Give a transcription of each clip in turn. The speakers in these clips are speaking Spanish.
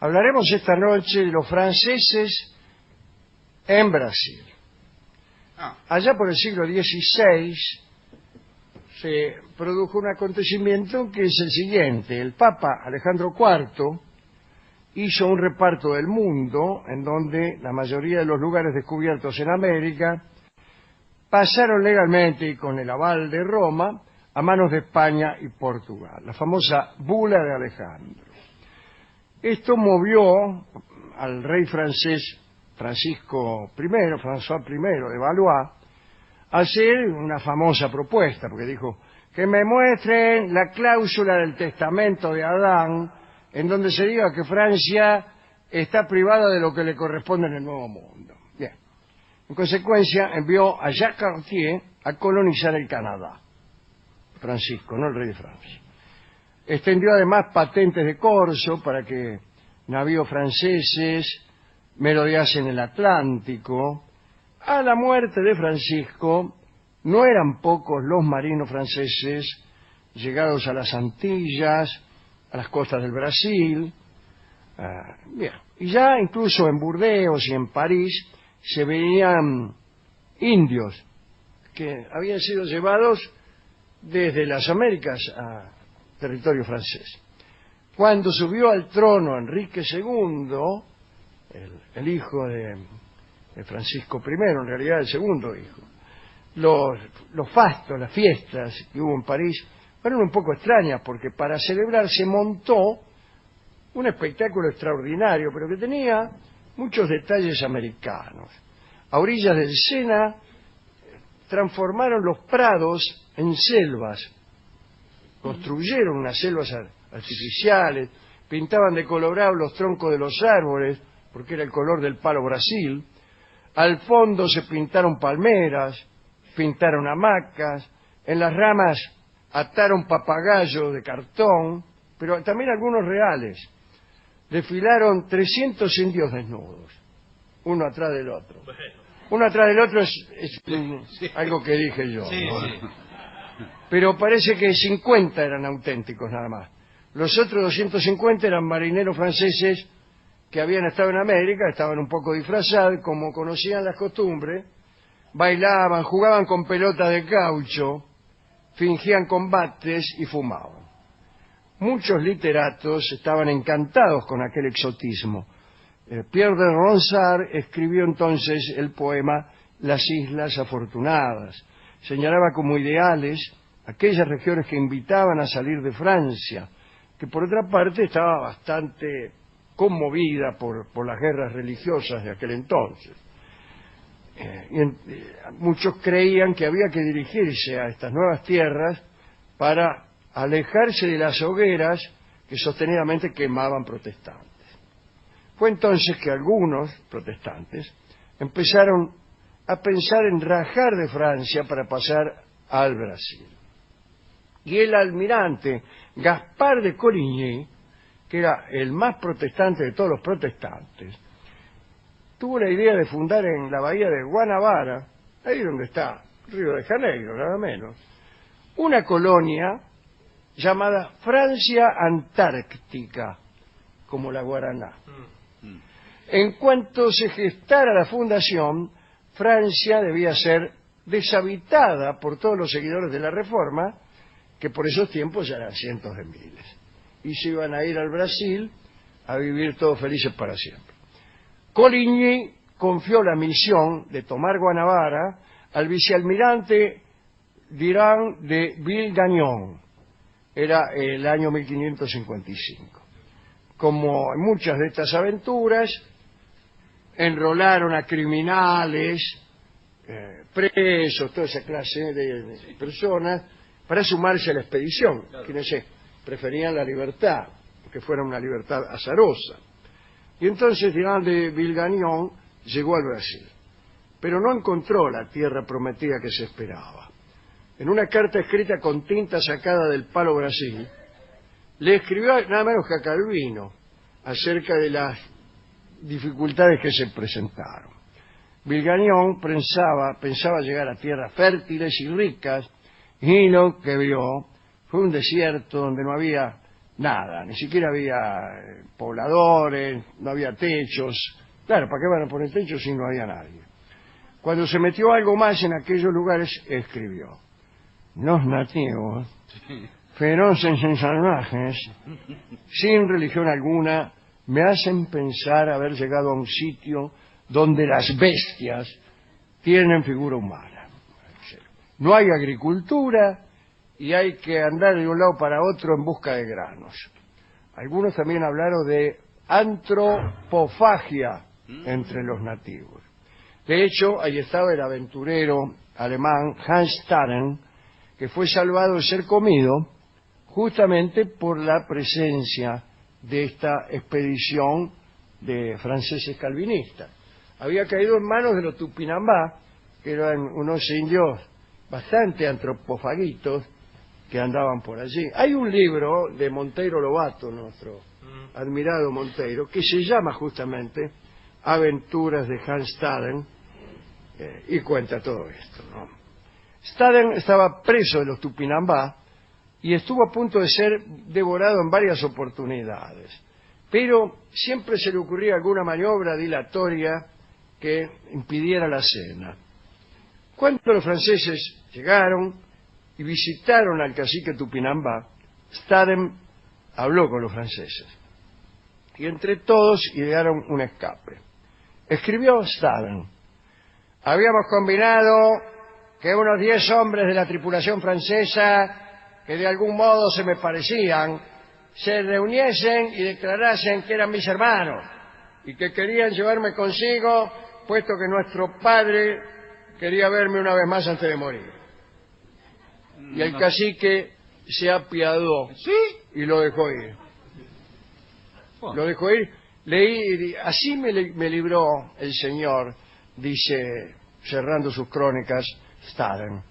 Hablaremos esta noche de los franceses en Brasil. Allá por el siglo XVI se produjo un acontecimiento que es el siguiente. El Papa Alejandro IV hizo un reparto del mundo en donde la mayoría de los lugares descubiertos en América pasaron legalmente y con el aval de Roma a manos de España y Portugal, la famosa Bula de Alejandro. Esto movió al rey francés Francisco I, François I de Valois, a hacer una famosa propuesta, porque dijo que me muestren la cláusula del testamento de Adán, en donde se diga que Francia está privada de lo que le corresponde en el Nuevo Mundo. Bien. En consecuencia, envió a Jacques Cartier a colonizar el Canadá. Francisco, no el rey de Francia. Extendió además patentes de corso para que navíos franceses merodeasen el Atlántico. A la muerte de Francisco, no eran pocos los marinos franceses llegados a las Antillas, a las costas del Brasil. Bien. Y ya incluso en Burdeos y en París se veían indios que habían sido llevados desde las Américas a territorio francés. Cuando subió al trono Enrique II, el hijo de Francisco I, en realidad el segundo hijo, los fastos, las fiestas que hubo en París fueron un poco extrañas, porque para celebrar se montó un espectáculo extraordinario, pero que tenía muchos detalles americanos. A orillas del Sena transformaron los prados en selvas, construyeron unas selvas artificiales, pintaban de colorado los troncos de los árboles, porque era el color del palo Brasil. Al fondo se pintaron palmeras, pintaron hamacas, en las ramas ataron papagayos de cartón, pero también algunos reales. Desfilaron 300 indios desnudos, uno atrás del otro. Uno atrás del otro es algo que dije yo. Sí, ¿no? Sí. Pero parece que 50 eran auténticos nada más. Los otros 250 eran marineros franceses que habían estado en América, estaban un poco disfrazados, como conocían las costumbres, bailaban, jugaban con pelotas de caucho, fingían combates y fumaban. Muchos literatos estaban encantados con aquel exotismo. Pierre de Ronsard escribió entonces el poema Las Islas Afortunadas. Señalaba como ideales aquellas regiones que invitaban a salir de Francia, que por otra parte estaba bastante conmovida por las guerras religiosas de aquel entonces. Muchos creían que había que dirigirse a estas nuevas tierras para alejarse de las hogueras que sostenidamente quemaban protestantes. Fue entonces que algunos protestantes empezaron a pensar en rajar de Francia para pasar al Brasil. Y el almirante Gaspar de Coligny, que era el más protestante de todos los protestantes, tuvo la idea de fundar en la bahía de Guanabara, ahí donde está Río de Janeiro, nada menos, una colonia llamada Francia Antártica, como la Guaraná. En cuanto se gestara la fundación, Francia debía ser deshabitada por todos los seguidores de la Reforma, que por esos tiempos ya eran cientos de miles, y se iban a ir al Brasil a vivir todos felices para siempre. Coligny confió la misión de tomar Guanabara al vicealmirante Durand de Villegagnon. Era el año 1555. Como en muchas de estas aventuras, enrolaron a criminales, presos, toda esa clase de personas, para sumarse a la expedición, claro, que no sé, preferían la libertad, que fuera una libertad azarosa. Y entonces Durand de Villegagnon llegó al Brasil, pero no encontró la tierra prometida que se esperaba. En una carta escrita con tinta sacada del palo Brasil, le escribió nada menos que a Calvino acerca de las dificultades que se presentaron. Villegagnon pensaba llegar a tierras fértiles y ricas, y lo que vio fue un desierto donde no había nada, ni siquiera había pobladores, no había techos. Claro, ¿para qué van a poner techos si no había nadie? Cuando se metió algo más en aquellos lugares, escribió: los nativos, feroces y salvajes, sin religión alguna, me hacen pensar haber llegado a un sitio donde las bestias tienen figura humana. No hay agricultura y hay que andar de un lado para otro en busca de granos. Algunos también hablaron de antropofagia entre los nativos. De hecho, ahí estaba el aventurero alemán Hans Staden, que fue salvado de ser comido justamente por la presencia de esta expedición de franceses calvinistas. Había caído en manos de los Tupinambá, que eran unos indios bastante antropofagitos que andaban por allí. Hay un libro de Monteiro Lobato, nuestro admirado Monteiro, que se llama justamente Aventuras de Hans Staden, y cuenta todo esto, ¿no? Staden estaba preso de los Tupinambá y estuvo a punto de ser devorado en varias oportunidades, pero siempre se le ocurría alguna maniobra dilatoria que impidiera la cena. Cuando los franceses llegaron y visitaron al cacique Tupinambá, Staden habló con los franceses y entre todos idearon un escape. Escribió Staden: habíamos combinado que unos 10 hombres de la tripulación francesa, que de algún modo se me parecían, se reuniesen y declarasen que eran mis hermanos y que querían llevarme consigo, puesto que nuestro padre quería verme una vez más antes de morir. Y el cacique se apiadó, ¿sí?, y lo dejó ir. Lo dejó ir. Leí, así me libró el señor, dice, cerrando sus crónicas, Staden.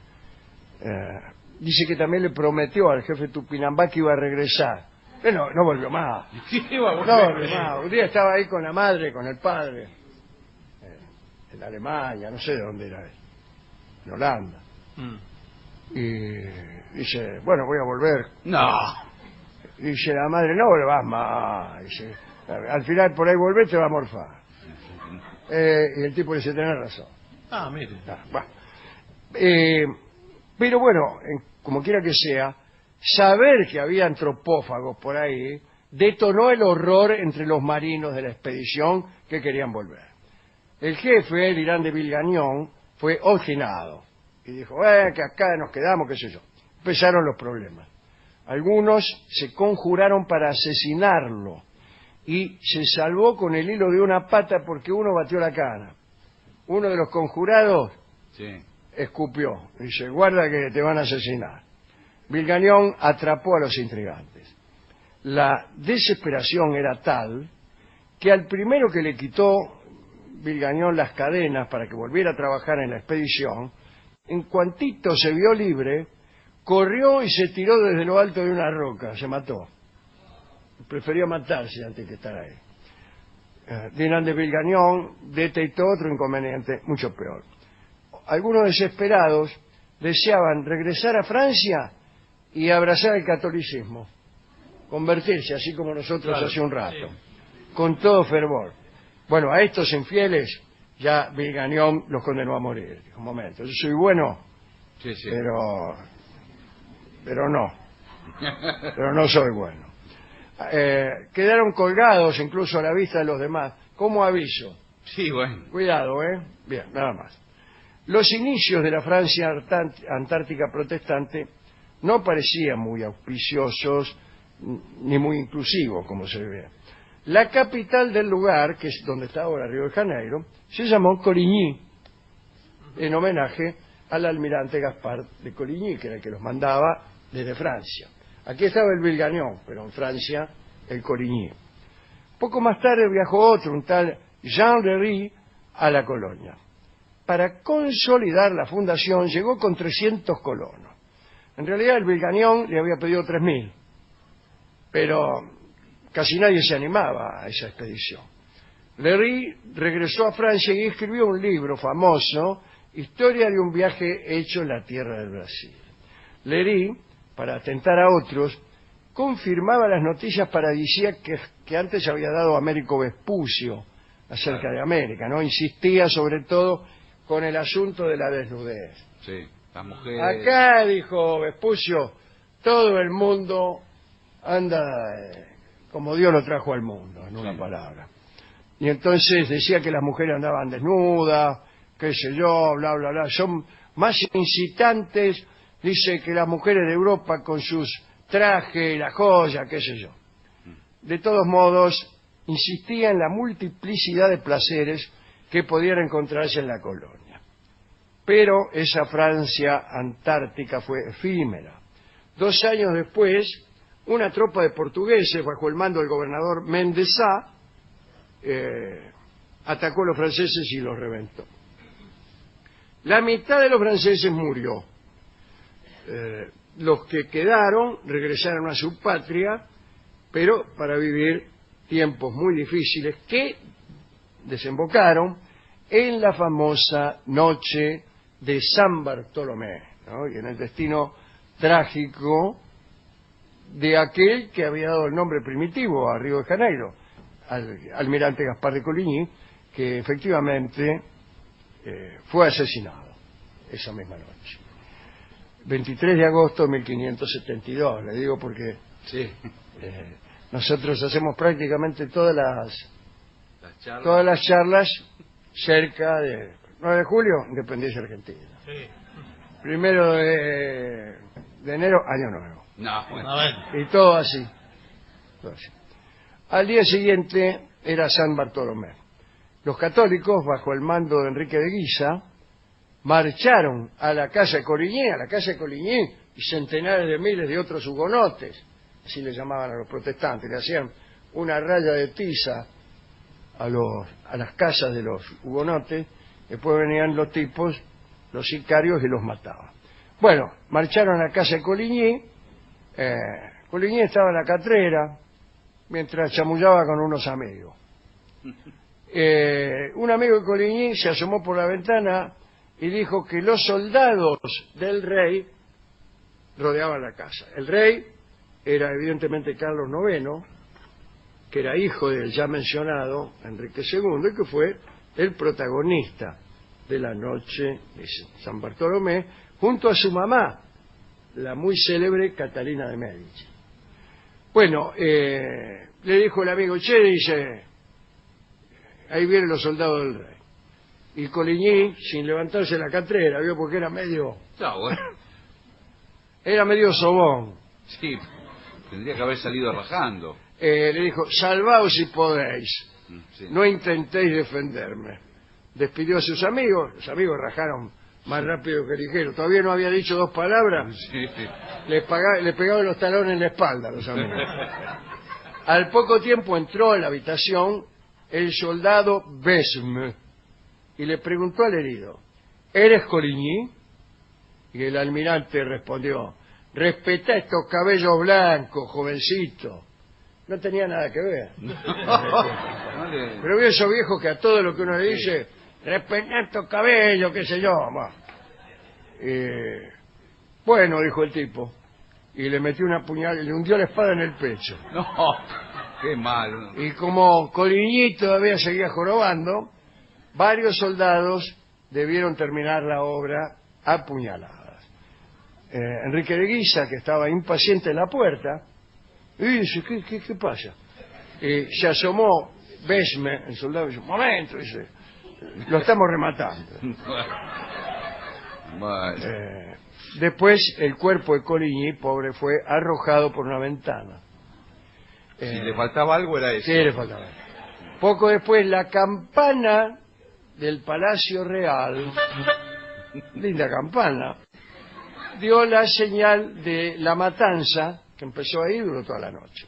Dice que también le prometió al jefe Tupinambá que iba a regresar. Pero no volvió más. No volvió más. Un día estaba ahí con la madre, con el padre, en Alemania, no sé de dónde era él, en Holanda. Y dice, bueno, voy a volver. No. Dice la madre, no volvás más. Dice, al final por ahí volver te va a morfar. Y el tipo dice, tenés razón. Mire. Bueno. Pero bueno, como quiera que sea, saber que había antropófagos por ahí detonó el horror entre los marinos de la expedición que querían volver. El jefe, el Irán de Vilgañón, fue obstinado y dijo, que acá nos quedamos, qué sé yo. Empezaron los problemas. Algunos se conjuraron para asesinarlo y se salvó con el hilo de una pata porque uno batió la cana. Uno de los conjurados escupió. Dice, guarda que te van a asesinar. Vilgañón atrapó a los intrigantes. La desesperación era tal que al primero que le quitó Vilgañón las cadenas para que volviera a trabajar en la expedición, en cuantito se vio libre, corrió y se tiró desde lo alto de una roca, se mató. Prefirió matarse antes que estar ahí. Dinan de Vilgañón detectó otro inconveniente mucho peor. Algunos desesperados deseaban regresar a Francia y abrazar el catolicismo, convertirse, así como nosotros hace un rato, con todo fervor. Bueno, a estos infieles ya Vilgañón los condenó a morir. Dijo, un momento, yo soy bueno, pero no soy bueno. Quedaron colgados incluso a la vista de los demás, como aviso. Sí, bueno. Cuidado, Bien, nada más. Los inicios de la Francia antártica protestante no parecían muy auspiciosos ni muy inclusivos, como se ve. La capital del lugar, que es donde está ahora Río de Janeiro, se llamó Coligny, en homenaje al almirante Gaspar de Coligny, que era el que los mandaba desde Francia. Aquí estaba el Vilgañón, pero en Francia el Coligny. Poco más tarde viajó otro, un tal Jean Lery, a la colonia. Para consolidar la fundación llegó con 300 colonos. En realidad el Vilgañón le había pedido 3.000, pero casi nadie se animaba a esa expedición. Lery regresó a Francia y escribió un libro famoso, Historia de un viaje hecho en la tierra del Brasil. Lery, para atentar a otros, confirmaba las noticias paradisíacas que antes había dado Américo Vespucio acerca de América, ¿no? Insistía sobre todo con el asunto de la desnudez. Sí, las mujeres... Acá, dijo Vespucio, todo el mundo anda como Dios lo trajo al mundo, en una palabra. Y entonces decía que las mujeres andaban desnudas, qué sé yo, bla, bla, bla. Son más incitantes, dice, que las mujeres de Europa con sus trajes, la joya, qué sé yo. De todos modos, insistía en la multiplicidad de placeres que podían encontrarse en la colonia. Pero esa Francia antártica fue efímera. 2 años después, una tropa de portugueses, bajo el mando del gobernador Mendes Sá, atacó a los franceses y los reventó. La mitad de los franceses murió. Los que quedaron regresaron a su patria, pero para vivir tiempos muy difíciles que desembocaron en la famosa noche de San Bartolomé, ¿no? Y en el destino trágico de aquel que había dado el nombre primitivo a Río de Janeiro, al almirante Gaspar de Coligny, que efectivamente fue asesinado esa misma noche. 23 de agosto de 1572, le digo porque Sí. Nosotros hacemos prácticamente todas charlas. las charlas cerca de 9 de julio, Independencia Argentina. Sí. 1 de enero, Año Nuevo. No, bueno. A ver. Y todo así. Todo así. Al día siguiente era San Bartolomé. Los católicos, bajo el mando de Enrique de Guisa, marcharon a la casa de Coligny, y centenares de miles de otros hugonotes, así le llamaban a los protestantes, le hacían una raya de tiza a las casas de los hugonotes, después venían los tipos, los sicarios, y los mataban. Bueno, marcharon a la casa de Coligny. Coligny estaba en la catrera mientras chamullaba con unos amigos. Un amigo de Coligny se asomó por la ventana y dijo que los soldados del rey rodeaban la casa. El rey era evidentemente Carlos IX, que era hijo del ya mencionado Enrique II, y que fue el protagonista de la noche de San Bartolomé, junto a su mamá, la muy célebre Catalina de Médici. Bueno, le dijo el amigo, dice, ahí vienen los soldados del rey. Y Coligny, sin levantarse la catrera, vio, porque era medio... Está bueno. Era medio sobón. Sí, tendría que haber salido rajando. Le dijo, salvaos si podéis, Sí. no intentéis defenderme. Despidió a sus amigos, los amigos rajaron más rápido que ligero. Todavía no había dicho 2 palabras, Sí. le pegaban los talones en la espalda a los amigos. Al poco tiempo entró en la habitación el soldado Besme y le preguntó al herido, ¿eres Coligny? Y el almirante respondió, respetá estos cabellos blancos, jovencito. No tenía nada que ver. Pero vio esos viejos que a todo lo que uno le dice, respetá estos cabellos, qué sé yo. Bueno, dijo el tipo, y le metió una puñalada, le hundió la espada en el pecho. No, qué mal. Y como Coligny todavía seguía jorobando, varios soldados debieron terminar la obra a puñaladas. Enrique de Guisa, que estaba impaciente en la puerta, y dice, ¿qué pasa? Se asomó Besme, el soldado, dice, un momento, dice, lo estamos rematando. Bueno. Después el cuerpo de Coligny, pobre, fue arrojado por una ventana. Si le faltaba algo era eso. Sí, le faltaba. Poco después la campana del Palacio Real, linda campana, dio la señal de la matanza, que empezó ahí y duró toda la noche.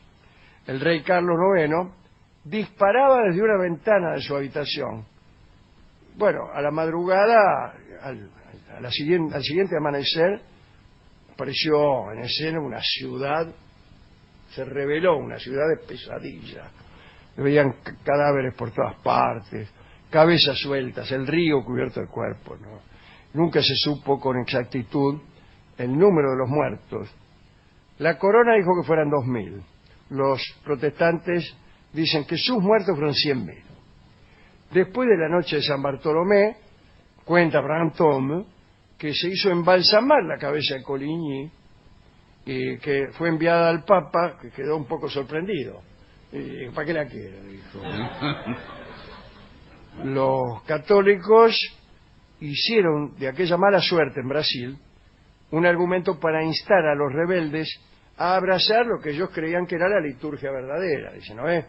El rey Carlos IX disparaba desde una ventana de su habitación. Bueno, a la madrugada, al siguiente amanecer, apareció en escena una ciudad, se reveló una ciudad de pesadilla. Veían cadáveres por todas partes, cabezas sueltas, el río cubierto de cuerpos, ¿no? Nunca se supo con exactitud el número de los muertos, La corona dijo que fueran 2000. Los protestantes dicen que sus muertos fueron 100.000. Después de la noche de San Bartolomé, cuenta Brantôme que se hizo embalsamar la cabeza de Coligny y que fue enviada al Papa, que quedó un poco sorprendido. ¿Para qué la quiero?, dijo. Los católicos hicieron de aquella mala suerte en Brasil un argumento para instar a los rebeldes a abrazar lo que ellos creían que era la liturgia verdadera. Dicen, ¿no es?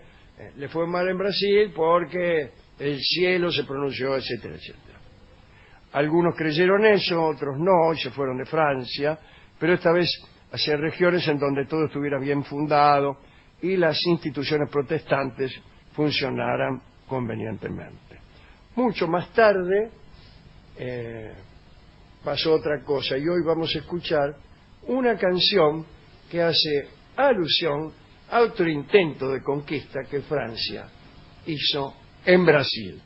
Le fue mal en Brasil porque el cielo se pronunció, etcétera, etcétera. Algunos creyeron eso, otros no, y se fueron de Francia, pero esta vez hacia regiones en donde todo estuviera bien fundado y las instituciones protestantes funcionaran convenientemente. Mucho más tarde pasó otra cosa, y hoy vamos a escuchar una canción que hace alusión a otro intento de conquista que Francia hizo en Brasil.